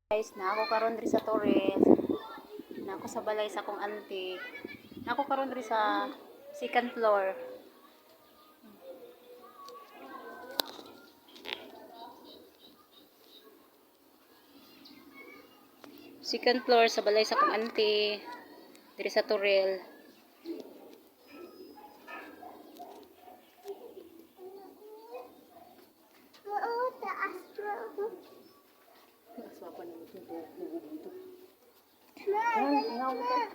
Guys, na ako karon diri sa Torres. Na ako sa balay sa kong auntie. Na ako karon diri sa second floor. Second floor sa balay sa kong auntie. Diri sa Torel.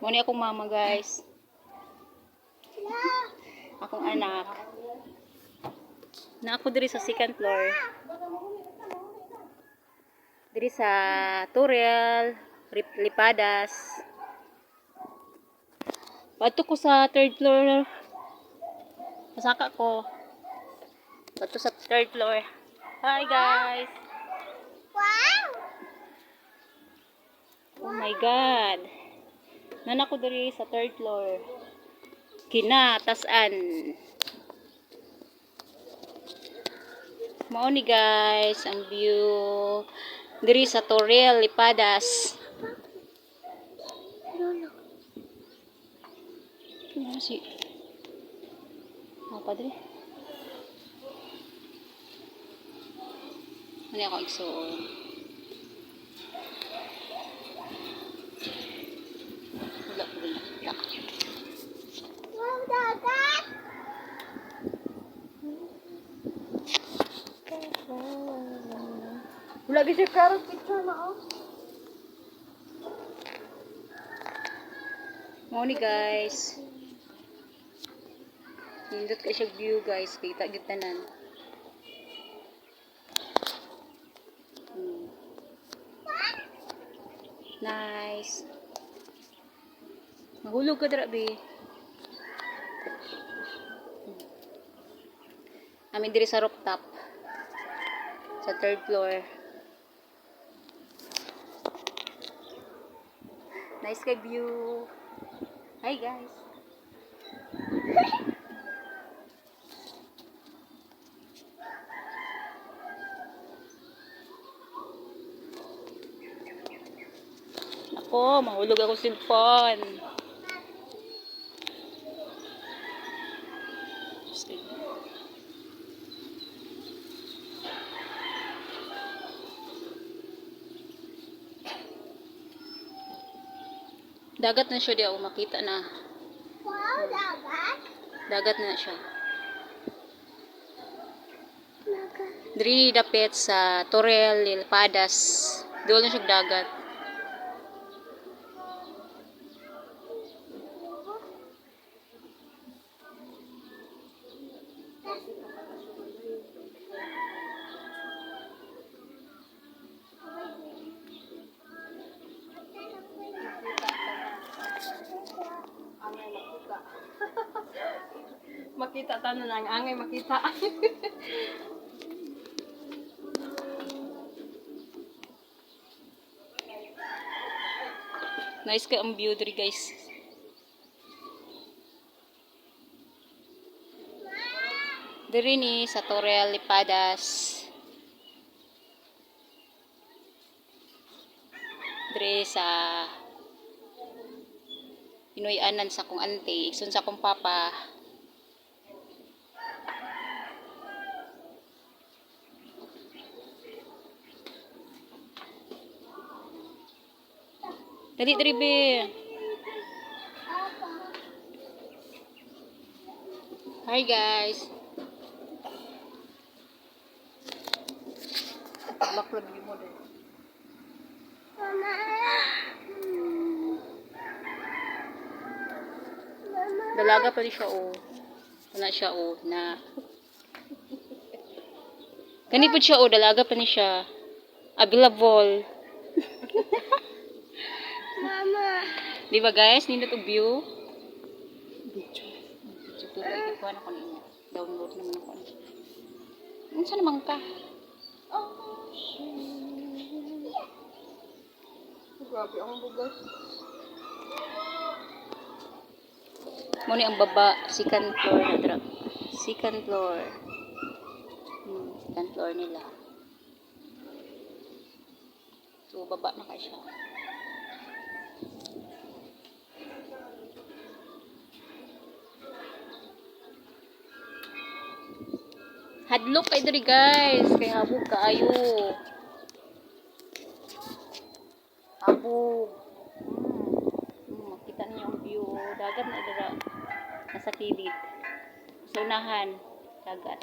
Muna akong mama, guys. Akong anak. Na ako diri sa second floor. Diri sa Torel, Lipadas. Pato ko sa third floor. Masaka ko. Pato sa third floor. Hi, guys. Wow! Oh my God. Nan ako diri sa third floor. Kinatasan. Mao ni guys ang view diri sa Torel, Lipadas. Ano si? Apa diri? Ano ako igsuon? Wala ko rin nakita. Wow, dagat! Wala gisi karot picture na oh. Mo ni guys. Nindot ka siya view guys, kita gyud tanan. Nice. Mahulog ka dira be. Amin diri sa rooftop. Sa third floor. Nice kay view. Hi guys. Ako, mahulog ako cellphone. Dagat na siya di ako makita na. Wow, dagat? Dagat na siya. Diri dapit sa Torel, Lipadas. Doon na siya dagat. Makita tanan ang angay makita. Nice ka ang view diri guys. Diri ni sa Torel, Lipadas. Diri sa Pinoy-anan sa kong auntie, igsoon sa kong papa. Dali diri be. Hi guys. Baklag mo din. Dalaga pa rin siya oh. Wala siya oh na. Ganito siya oh, dalaga pa ni siya. Available. Mama. Di ba guys, nindot og view? Ikuha na ko niya. Download naman ako. Ano sa naman ka? Oh, shit. Grabe akong bugas. Muna ang baba, second floor na dra. Second floor. Second floor nila. So, baba na kayo siya. Hadlok kayo diri guys. Kaya habog kaayo. Habog. Makita niyo ang view. Dagat na dira. Nasa kilid. Sa unahan. Dagat.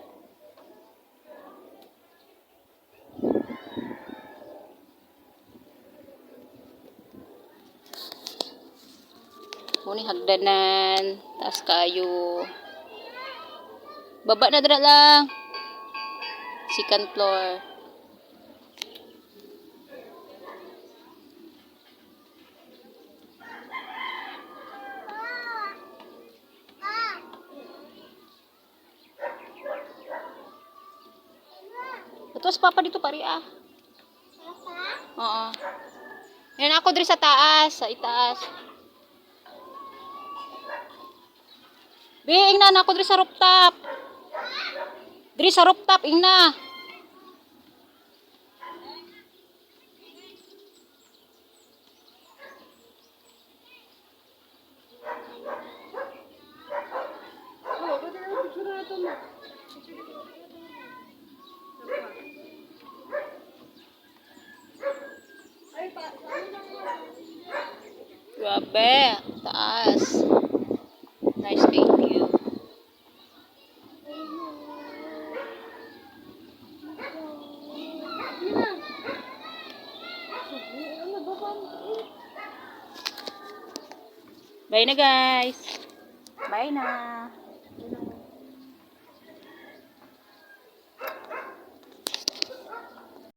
Muni hagdanan. Taas kayo. Baba na dira lang. Second floor. Tapos papa dito pari ah. Oo. Yan ako diri sa taas, sa itaas. Biing na ako diri sa rooftop. Diri sa rooftop ingna. Grabe, taas. Nice view. Bye na guys. Bye na.